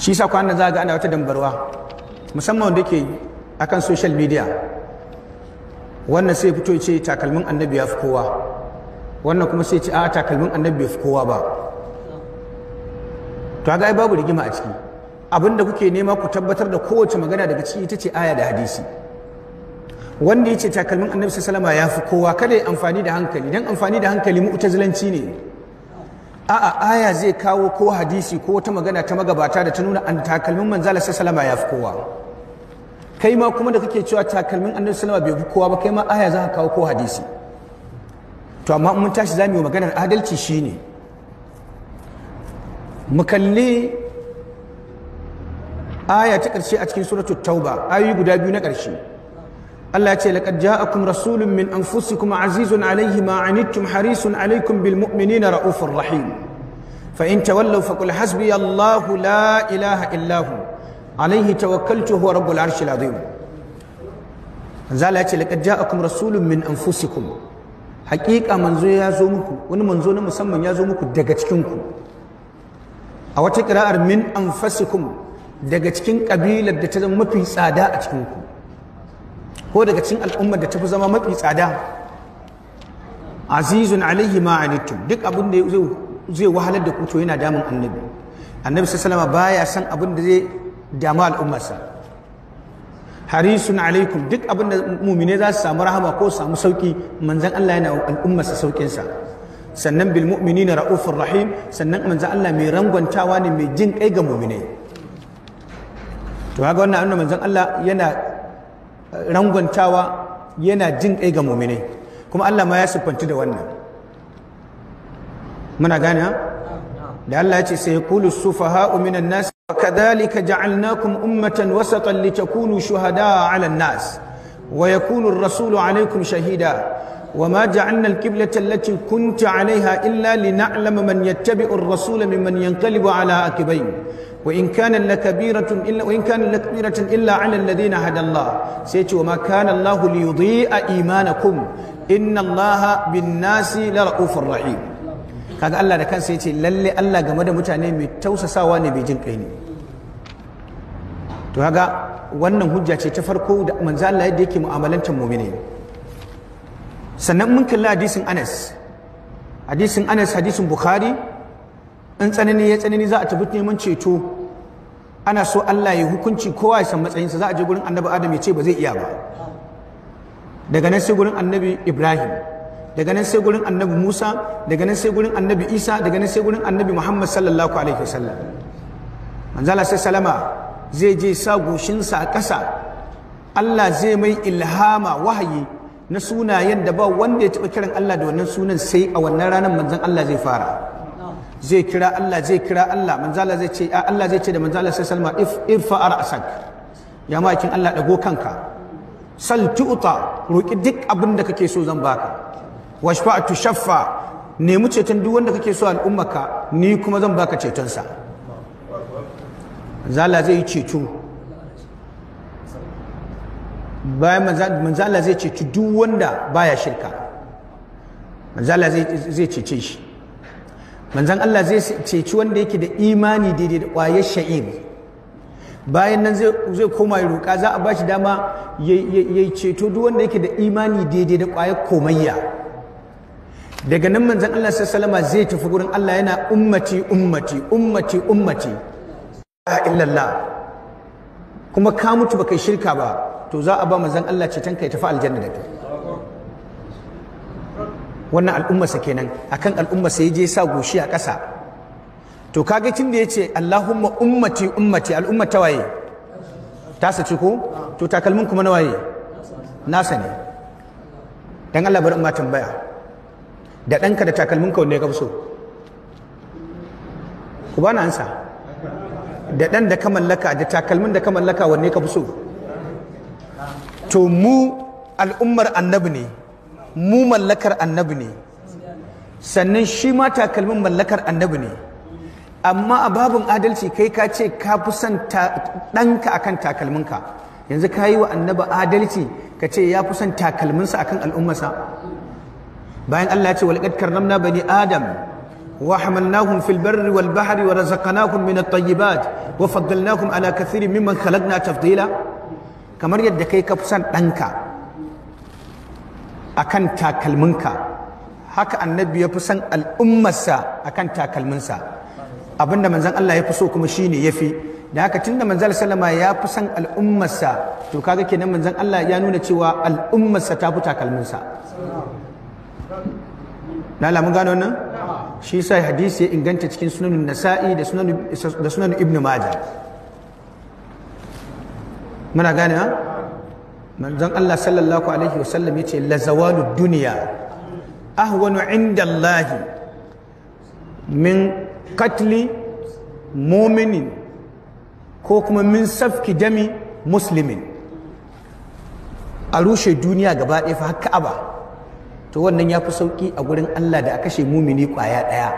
shi sa kwanan za ga ana wata dambarwa musamman wanda ke akan social media. Wannan sai fito ce takalmin annabi ya fi kowa, wannan kuma sai ce a takalmin annabi bai fi kowa ba. To ga ai babu rigima a ciki. Abinda kuke nema ku tabbatar da kowace magana daga ciki ita ce aya da hadisi. Wanda ya ce takalmin annabi sallallahu alaihi wasallam ya fi kowa kada ya amfani da hankali, dan amfani da hankali mu'tazilanci ne. A'a, aya zai kawo ko hadisi ko wata magana ta magabata da ta nuna an takalmin manzala sallallahu alaihi wasallam ya fi kowa. Kai ma kuma da kake cewa takalmin annabi sallallahu alaihi wasallam bai fi kowa ba, kai ma aya za ka kawo ko hadisi. To amma mun tashi zamu yi maganar adalci shine mu kalli aya ta ƙarshe a cikin suratul tauba, ayoyi guda biyu na ƙarshe. Allah ya ce laqad ja'akum rasulun min anfusikum azizun alayhi ma anittum harisun alaykum bil mu'minina raufur rahim. Fa in tawallaw faqul hasbiya Allahu la ilaha illa hu alayhi tawakkaltu huwa rabbul arshil azim. Allah ya ce laqad ja'akum rasulun min anfusikum. Haƙiƙa manzo ya zo muku, wani manzo na musamman ya zo muku daga cikin ku. A wata ƙira'ar min anfusikum, daga cikin ƙabilar da ta zama mafi tsada a cikin ku, ko daga cikin al'ummar da ta fi zama mafi tsada. Azizun alaihi ma anittum, duk abin da zai wahalar da ku to yana damun annabi. Annabi sallallahu alaihi wasallam baya san abin da zai damu al'ummarsa. Harisun alaikum, duk abin da mu'mine za su samu rahama ko samu sauki, manzon Allah yana al'ummarsa saukin sa. Sannan bil mu'minina raufur rahim, sannan manzon Allah mai rangwantawa ne, mai jin kai ga mu'mine. To kaga wannan annabi manzon Allah yana rangwantawa, yana jin kai ga mu'minai, kuma Allah ma ya siffanci da wannan. Muna gane ha da Allah ya ce sai yaqulu sufaha'u minan nas wa kadhalika ja'alnakum ummatan wasatan litakunu shuhada'a 'alan nas wa yakunu ar-rasulu 'alaykum shahida وما جعلنا القبلة التي كنت عليها إلا لنعلم من يتبع الرسول ممن ينقلب على عقبيه وإن كان لكبيرة إلا على الذين هدى الله سيتي وما كان الله ليضيء إيمانكم إن الله بالناس لرؤوف رحيم. kaga Allah da kansa yace lalle Allah game da mutane mai tausasawa ne, bai jin kai ne. To kaga wannan hujja ce ta farko da manzo Allah yadda yake mu'amalantar mu'mini. Sannan mun kalli hadisin Anas, hadisin Bukhari, in tsanani ya tsanani za a tafi neman ceto, ana so Allah ya hukunci kowa ya san matsayinsa, za a je gurin annabi Adam ya ce ba zai iya ba. Daga nan sai gurin annabi Ibrahim, daga nan sai gurin annabi Musa, daga nan sai gurin annabi Isa, daga nan sai gurin annabi Muhammad sallallahu alaihi wasallam. Manzala sai salama zai je sa goshinsa a ƙasa, Allah zai mai ilhama wahayi na sunayen da ba wanda ya taɓa kiran Allah da wannan sunan, sai a wannan ranar manzon Allah zai fara. Zai kira Allah, manzon Allah zai ce da manzon Allah sai salma irfa ra'sak, ya makin Allah dago kanka, sal tu'ta, roki duk abin da kake so zan baka, washfa tushaffa, nemi ceton duk wanda kake so al'ummaka, ni kuma zan baka ceton sa. Manzon Allah zai yi ceto, bayan manzo Allah zai ceci duk wanda baya shirka, manzo Allah zai cece shi. Manzon Allah zai ceci wanda yake da imani daidai da ƙwayar sha'ir. Bayan nan zai koma ya roƙa, za a ba shi dama ya ceto duk wanda yake da imani daidai da ƙwayar komayya. Daga nan manzon Allah sallallahu alaihi wasallam zai tafi gurin Allah yana ummati ummati ummati ummati la illallah, kuma ka mutu baka shirka ba, to za a ba manzon Allah ceton kai tafi aljanna da kai. Wannan al'ummarsa kenan, akan al'ummarsa ya je sa goshi a ƙasa. To kaga tun da yace Allahumma ummati ummati, al'umma ta waye? Tasa ce ko? To takalmin kuma na waye? Nasa ne. Dan Allah bari in ma tambaya, da ɗanka da takalmin ka wanne ka fi so? Ku bani ansa. Da ɗan da ka mallaka da takalmin da ka mallaka wanne ka fi so? To mu al'ummar annabi ne, mu mallakar annabi ne, sannan shi ma takalmin mallakar annabi ne. Amma a babin adalci kai ka ce ka fi son ɗanka akan takalminka, yanzu ka yi wa annabi adalci ka ce ya fi son takalminsa akan al'ummarsa. Bayan Allah ya ce walaqad karramna bani adam وحملناهم في البر والبحر ورزقناهم من الطيبات وفضلناهم على كثير ممن خلقنا تفضيلا kamar yadda kai ka fi son ɗanka akan takalminka haka annabi ya fi son al'ummarsa akan takalminsa abinda manzon Allah ya fi so kuma shine yafi da haka tunda manzon sallama ya fi son al'ummarsa to kaga kenan manzon Allah ya nuna cewa al'ummarsa ta fi takalminsa na lamun gano wannan shi yasa hadisi ya inganta cikin sunan nasa'i da sunan ibn majah muna gane ha manzon Allah sallallahu alaihi wasallam yace la zawalud dunya ahwanu inda Allah min qatli mu'minin ko kuma min safki dami muslimin a rushe duniya gaba ɗaya fa har Ka'aba to wannan ya fi sauki a gurin Allah da a kashe mumini kwaya ɗaya